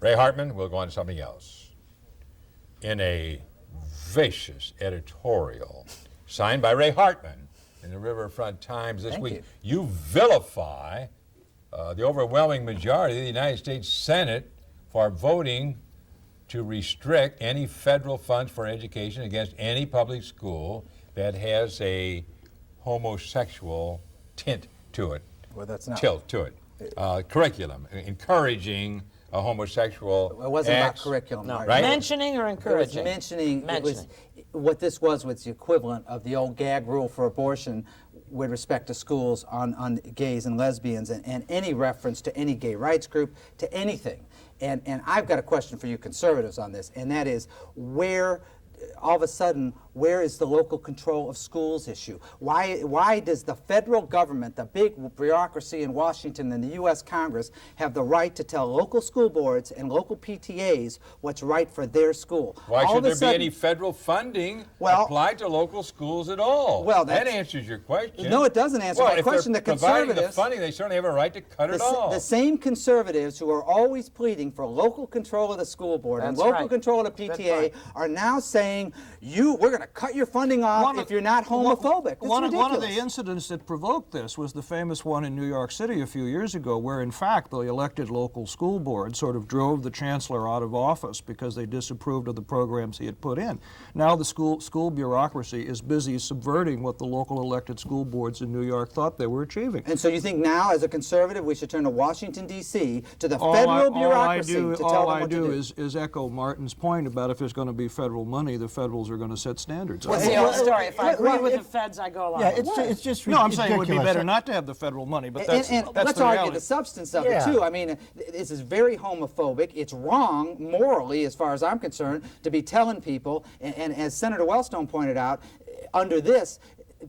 Ray Hartman, we'll go on to something else. In a vicious editorial signed by Ray Hartman in the Riverfront Times this week, you vilify the overwhelming majority of the United States Senate for voting to restrict any federal funds for education against any public school that has a homosexual tint to it. Well, that's not. Tilt to it. Curriculum, encouraging a homosexual. It wasn't acts, about curriculum. No. right? Mentioning or encouraging? It was mentioning. It was, what this was the equivalent of the old gag rule for abortion with respect to schools on gays and lesbians and any reference to any gay rights group, to anything. And I've got a question for you conservatives on this, and that is, where, all of a sudden, where is the local control of schools issue? Why does the federal government, the big bureaucracy in Washington and the U.S. Congress, have the right to tell local school boards and local PTAs what's right for their school? Why should there be any federal funding applied to local schools at all? Well, that answers your question. No, it doesn't answer my question. The conservatives, providing the funding, they certainly have a right to cut it all. The same conservatives who are always pleading for local control of the school board and local control of the PTA are now saying, we're going to cut your funding off if you're not homophobic. One of the incidents that provoked this was the famous one in New York City a few years ago, where in fact the elected local school board sort of drove the chancellor out of office because they disapproved of the programs he had put in. Now the school bureaucracy is busy subverting what the local elected school boards in New York thought they were achieving. And so you think now, as a conservative, we should turn to Washington, D.C., to the federal bureaucracy to tell them what to do? All I do is echo Martin's point about if there's going to be federal money, the federals are going to set standards. What's the old story? If I agree with the feds, I go along. Yeah, it's just no, I'm saying it would be better not to have the federal money, but that's let's argue the substance of it too. I mean, this is very homophobic. It's wrong morally, as far as I'm concerned, to be telling people. And as Senator Wellstone pointed out, under this,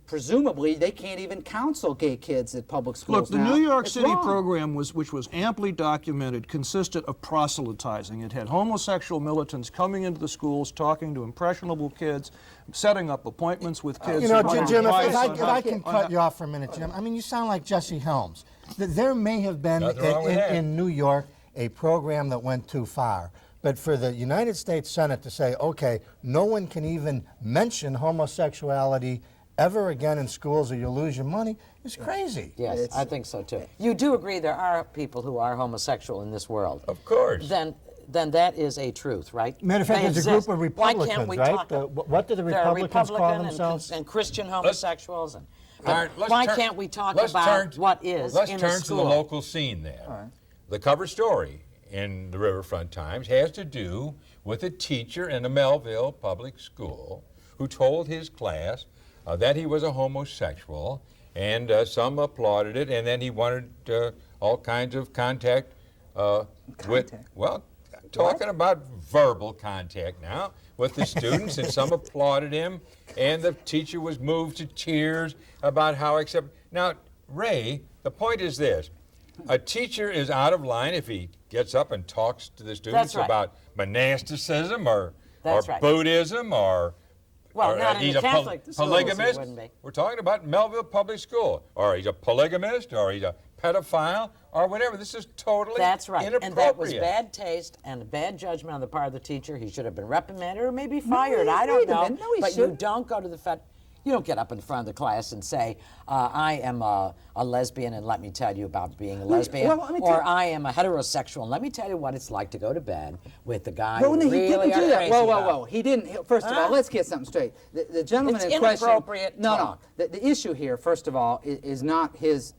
presumably they can't even counsel gay kids at public schools. Look, the New York City program, which was amply documented, consisted of proselytizing. It had homosexual militants coming into the schools, talking to impressionable kids, setting up appointments with kids. You know, Jim, if I can cut you off for a minute, Jim. I mean, you sound like Jesse Helms. There may have been in New York a program that went too far. But for the United States Senate to say, okay, no one can even mention homosexuality ever again in schools or you lose your money is crazy. Yes, I think so too. You do agree there are people who are homosexual in this world? Of course. Then that is a truth, right? Matter of fact, there's a group of Republicans, right? What do the Republicans call themselves? And Christian homosexuals. Why can't we talk about what is in the school? Let's turn to the local scene there. Right. The cover story in the Riverfront Times has to do with a teacher in a Mehlville public school who told his class that he was a homosexual, and some applauded it, and then he wanted all kinds of contact with, well, talking about verbal contact now with the students, and some applauded him, and the teacher was moved to tears about how Now, Ray, the point is this. A teacher is out of line if he gets up and talks to the students about monasticism or Buddhism or not in the Catholic polygamist. We're talking about Mehlville Public School. Or he's a polygamist, or he's a pedophile, or whatever. This is totally inappropriate. And that was bad taste and bad judgment on the part of the teacher. He should have been reprimanded or maybe fired. I don't know. But you don't go to the you don't get up in front of the class and say, I am a lesbian and let me tell you about being a lesbian. Or I am a heterosexual and let me tell you what it's like to go to bed with the guy who really he didn't do that. Whoa. He didn't. First of all, let's get something straight. The gentleman in question. Inappropriate talk. No. The issue here, first of all, is not his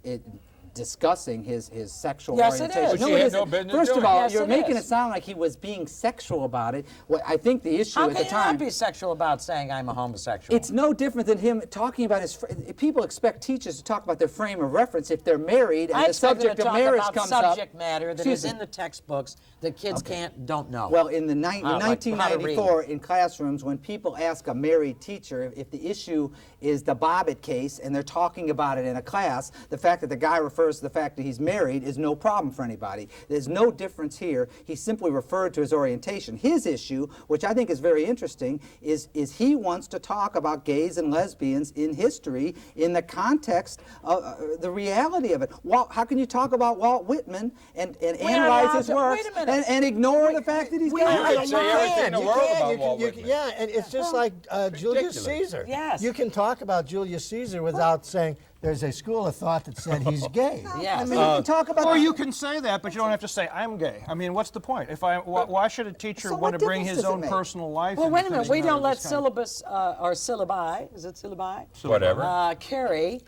discussing his sexual orientation. Yes, it is. No, it isn't. First of all, you're making it sound like he was being sexual about it. What I think the issue at the time. How can you not be sexual about saying I'm a homosexual? It's no different than him talking about his. People expect teachers to talk about their frame of reference if they're married and the subject of marriage comes up. Subject matter that is in the textbooks that kids don't know. Well, in 1994, in classrooms, when people ask a married teacher if the issue is the Bobbitt case and they're talking about it in a class, the fact that the guy refers refers to the fact that he's married is no problem for anybody. There's no difference here. He simply referred to his orientation. His issue, which I think is very interesting, is he wants to talk about gays and lesbians in history in the context of the reality of it. How can you talk about Walt Whitman and analyze his works and ignore the fact that he's gay? You can say everything in the world about Walt Whitman. Yeah, and it's just like Julius ridiculous. Caesar. Yes. You can talk about Julius Caesar without saying there's a school of thought that said he's gay. Yes. I mean, you can talk about Or you can say that, but you don't have to say I'm gay. I mean, what's the point? Why should a teacher So want what to bring difference his does it own make? personal life? Well, into wait a minute. things We that don't are let this kind of- syllabus or syllabi, is it syllabi? Whatever. Carry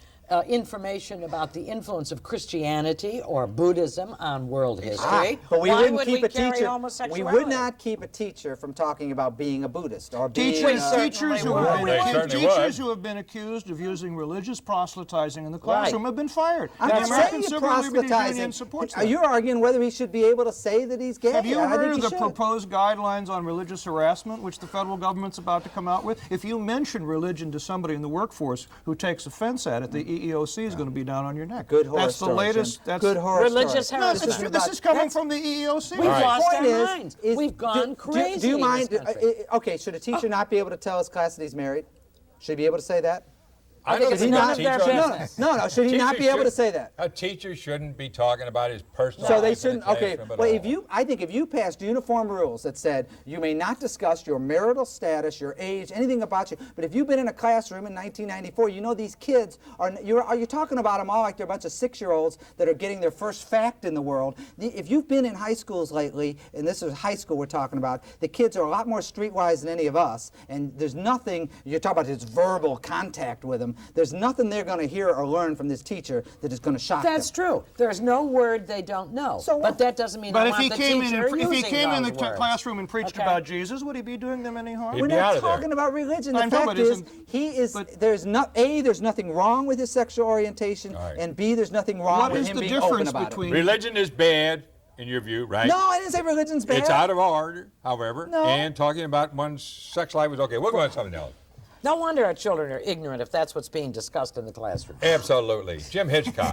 information about the influence of Christianity or Buddhism on world history. But we Why wouldn't would keep we a carry teacher. We homosexuality? would not keep a teacher from talking about being a Buddhist or being Teachers who would. have They been certainly teachers would. who have been accused of using religious proselytizing in the classroom have been fired. I'm The not American saying Civil Liberties Union proselytizing. supports that. You're arguing whether he should be able to say that he's gay. Have you I heard think of he the should. proposed guidelines on religious harassment, which the federal government's about to come out with? If you mention religion to somebody in the workforce who takes offense at it, the EEOC is going to be down on your neck. Good horror That's the story, latest. Jim. That's Good horror Religious story. harassment. No, this is coming from the EEOC. We've lost our Point is- minds. is- We've gone crazy. Do you in mind? this country. Okay, should a teacher not be able to tell his class that he's married? Should he be able to say that? I don't it's think none a of their teacher- business. No. Should he not be able to say that? A teacher shouldn't be talking about his personal So life they in the shouldn't. Okay. classroom at Well, all. I think if you passed uniform rules that said you may not discuss your marital status, your age, anything about you, but if you've been in a classroom in 1994, you know these kids are you talking about them all like they're a bunch of 6-year-olds that are getting their first fact in the world. If you've been in high schools lately, and this is high school we're talking about, the kids are a lot more streetwise than any of us, and there's nothing. You're talking about his verbal contact with them. There's nothing they're going to hear or learn from this teacher that is going to shock That's them. true. There's no word they don't know. So but what? that doesn't mean But I if he want the came in teacher and if he using came in the those words. classroom and preached Okay. about Jesus, would he be doing them any harm? He'd We're be out not of there. talking about religion. The I know, fact but is, isn't- there's nothing wrong with his sexual orientation, All right. and B, there's nothing wrong What with is him the being open difference about between Religion is bad, in your view, right? it. No, I didn't say religion's bad. It's out of order, however, No. and talking about one's sex life is okay. We'll go on to something else. No wonder our children are ignorant if that's what's being discussed in the classroom. Absolutely. Jim Hitchcock.